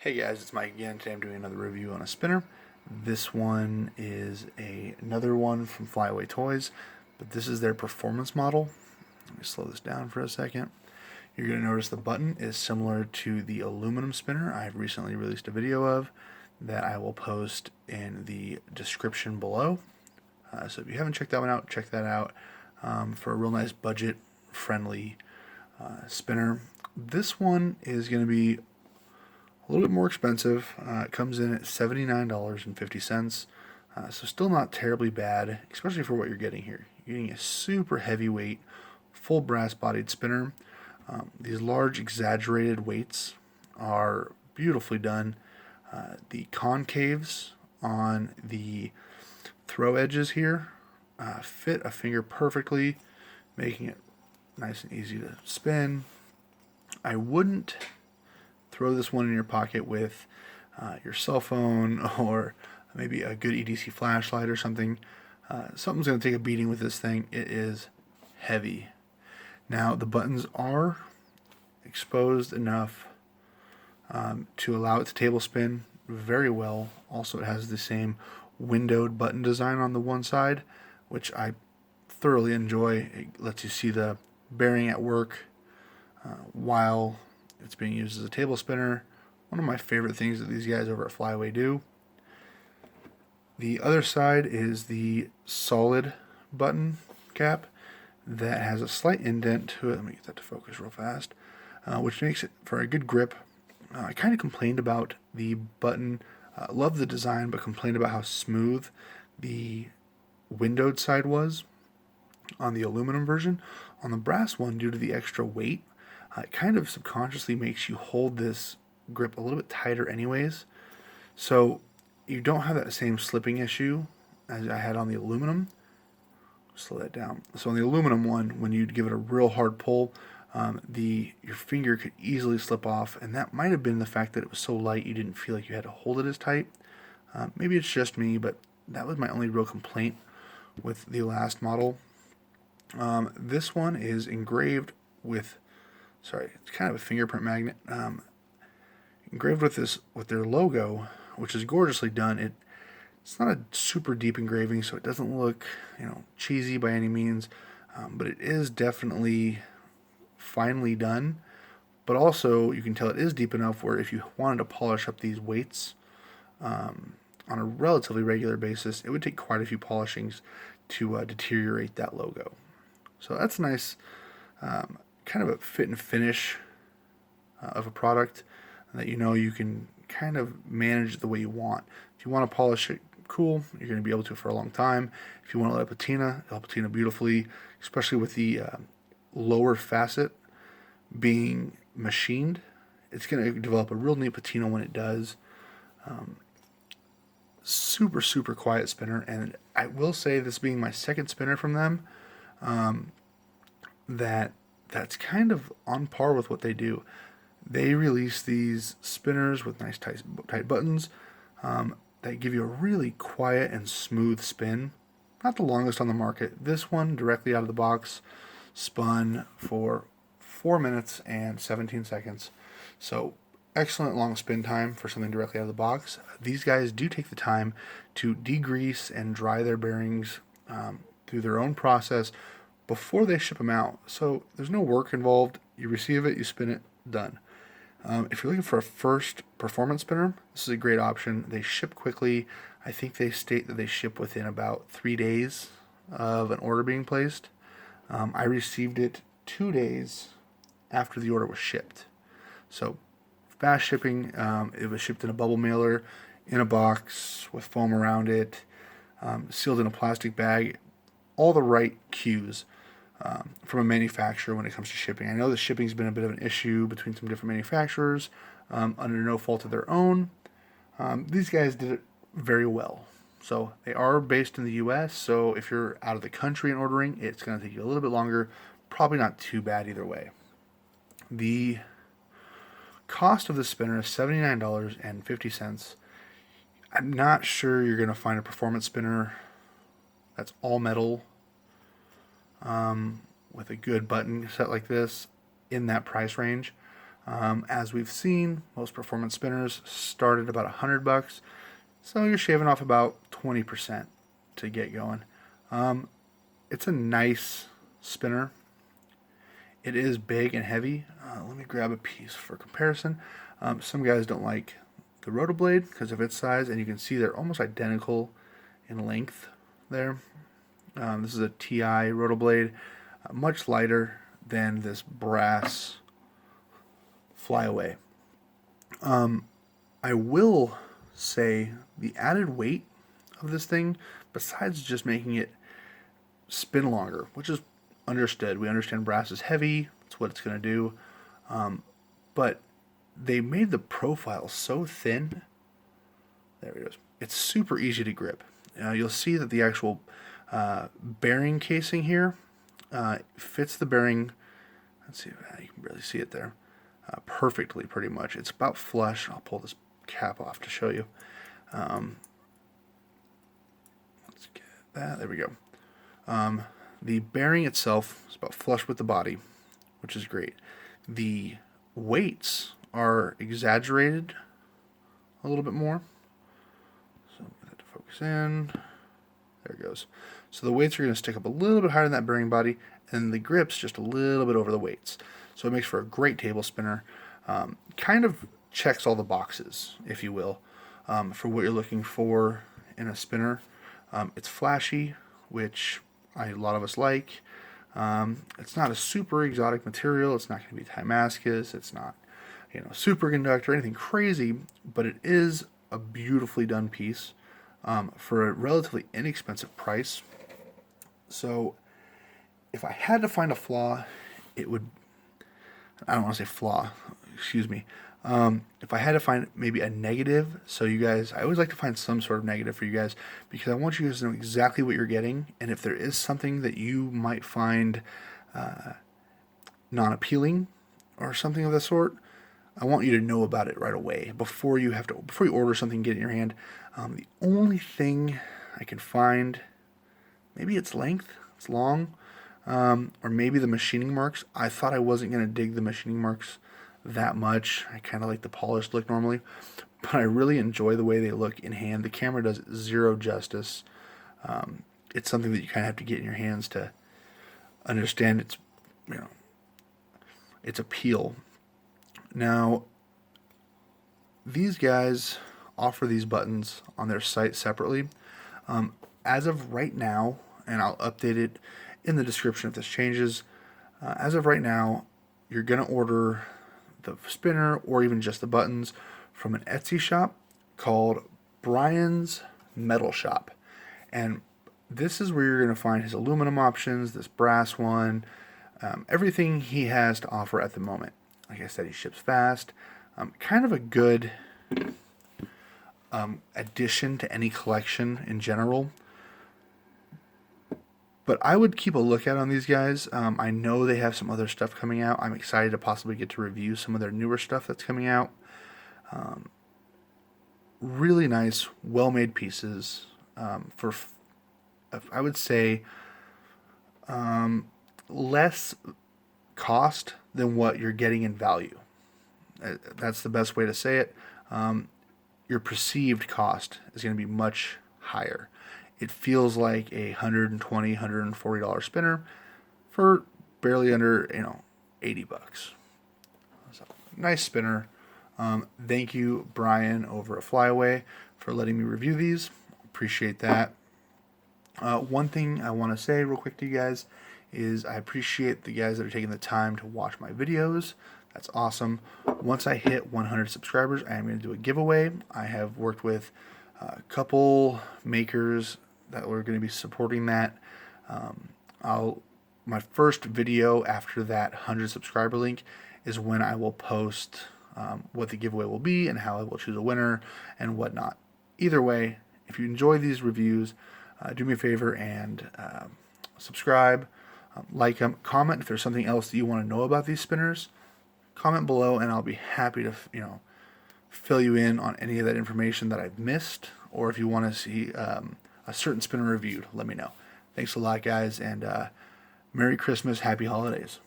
Hey guys, it's Mike again. Today I'm doing another review on a spinner. This one is another one from FlyAway Toys, but this is their performance model. Let me slow this down for a second. You're going to notice the button is similar to the aluminum spinner I've recently released a video of that I will post in the description below. So if you haven't checked that one out, check that out for a real nice budget-friendly spinner. This one is going to be a little bit more expensive. It comes in at $79.50, so still not terribly bad, especially for what you're getting here. You're getting a super heavyweight, full brass-bodied spinner. These large, exaggerated weights are beautifully done. The concaves on the throw edges here fit a finger perfectly, making it nice and easy to spin. I wouldn't throw this one in your pocket with your cell phone or maybe a good EDC flashlight or something. Something's going to take a beating with this thing. It is heavy. Now the buttons are exposed enough to allow it to table spin very well. Also, it has the same windowed button design on the one side, which I thoroughly enjoy. It lets you see the bearing at work while it's being used as a table spinner. One of my favorite things that these guys over at FlyAway do. The other side is the solid button cap that has a slight indent to it. Let me get that to focus real fast, which makes it for a good grip. I kind of complained about the button. Love the design, but complained about how smooth the windowed side was on the aluminum version. On the brass one, due to the extra weight, it kind of subconsciously makes you hold this grip a little bit tighter anyways. So you don't have that same slipping issue as I had on the aluminum. Slow that down. So on the aluminum one, when you'd give it a real hard pull, your finger could easily slip off, and that might have been the fact that it was so light you didn't feel like you had to hold it as tight. Maybe it's just me, but that was my only real complaint with the last model. This one is engraved with, it's kind of a fingerprint magnet, engraved with their logo, which is gorgeously done. It's not a super deep engraving, so it doesn't look, cheesy by any means, but it is definitely finely done. But also, you can tell it is deep enough where if you wanted to polish up these weights on a relatively regular basis, it would take quite a few polishings to deteriorate that logo. So that's nice. Kind of a fit and finish of a product that you can kind of manage the way you want. If you want to polish it, cool, you're going to be able to for a long time. If you want to let it patina, it'll patina beautifully, especially with the lower facet being machined. It's going to develop a real neat patina when it does. Super, super quiet spinner, and I will say, this being my second spinner from them, that's kind of on par with what they do. They release these spinners with nice tight buttons that give you a really quiet and smooth spin. Not the longest on the market. This one, directly out of the box, spun for 4 minutes and 17 seconds. So excellent long spin time for something directly out of the box. These guys do take the time to degrease and dry their bearings through their own process before they ship them out. So there's no work involved. You receive it, you spin it, done. If you're looking for a first performance spinner, this is a great option. They ship quickly. I think they state that they ship within about 3 days of an order being placed. I received it 2 days after the order was shipped. So fast shipping. It was shipped in a bubble mailer, in a box with foam around it, sealed in a plastic bag. All the right cues from a manufacturer when it comes to shipping. I know the shipping's been a bit of an issue between some different manufacturers under no fault of their own. These guys did it very well. So they are based in the US, so if you're out of the country and ordering, it's going to take you a little bit longer. Probably not too bad either way. The cost of the spinner is $79.50. I'm not sure you're going to find a performance spinner that's all metal with a good button set like this in that price range. As we've seen, most performance spinners start at about $100, so you're shaving off about 20% to get going. It's a nice spinner. It is big and heavy. Let me grab a piece for comparison. Some guys don't like the Rotoblade because of its size, and you can see they're almost identical in length there. This is a TI Rotoblade, much lighter than this brass FlyAway. I will say the added weight of this thing, besides just making it spin longer, which is understood. We understand brass is heavy. It's what it's going to do. But they made the profile so thin. There it is. It's super easy to grip. You'll see that the actual bearing casing here fits the bearing. Let's see, you can barely see it there. Perfectly, pretty much. It's about flush. I'll pull this cap off to show you. Let's get that. There we go. The bearing itself is about flush with the body, which is great. The weights are exaggerated a little bit more. So I'm going to have to focus in. There it goes. So the weights are going to stick up a little bit higher than that bearing body, and the grip's just a little bit over the weights. So it makes for a great table spinner. Kind of checks all the boxes, if you will, for what you're looking for in a spinner. It's flashy, which a lot of us like. It's not a super exotic material. It's not going to be Damascus. It's not, superconductor or anything crazy, but it is a beautifully done piece for a relatively inexpensive price. So if I had to find a flaw, it would, I don't want to say flaw, excuse me. If I had to find maybe a negative, so you guys, I always like to find some sort of negative for you guys, because I want you guys to know exactly what you're getting, and if there is something that you might find non-appealing or something of the sort, I want you to know about it right away before you order something, get it in your hand. The only thing I can find, maybe it's length, it's long, or maybe the machining marks. I thought I wasn't going to dig the machining marks that much. I kind of like the polished look normally, but I really enjoy the way they look in hand. The camera does zero justice. It's something that you kind of have to get in your hands to understand its appeal. Now, these guys offer these buttons on their site separately. As of right now, and I'll update it in the description if this changes, as of right now, you're going to order the spinner or even just the buttons from an Etsy shop called Brian's Metal Shop. And this is where you're going to find his aluminum options, this brass one, everything he has to offer at the moment. Like I said, he ships fast. Kind of a good addition to any collection in general. But I would keep a lookout on these guys. I know they have some other stuff coming out. I'm excited to possibly get to review some of their newer stuff that's coming out. Really nice, well-made pieces for, I would say, less cost than what you're getting in value. That's the best way to say it. Your perceived cost is going to be much higher. It feels like a $120, $140 spinner for barely under, $80. So, nice spinner. Thank you, Brian, over at FlyAway, for letting me review these. Appreciate that. One thing I want to say real quick to you guys is I appreciate the guys that are taking the time to watch my videos. That's awesome. Once I hit 100 subscribers, I am going to do a giveaway. I have worked with a couple makers that are going to be supporting that. My first video after that 100 subscriber link is when I will post what the giveaway will be and how I will choose a winner and whatnot. Either way, if you enjoy these reviews, do me a favor and subscribe, like them, comment if there's something else that you want to know about these spinners. Comment below, and I'll be happy to fill you in on any of that information that I've missed, or if you want to see a certain spinner reviewed, let me know. Thanks a lot, guys, and Merry Christmas, Happy Holidays.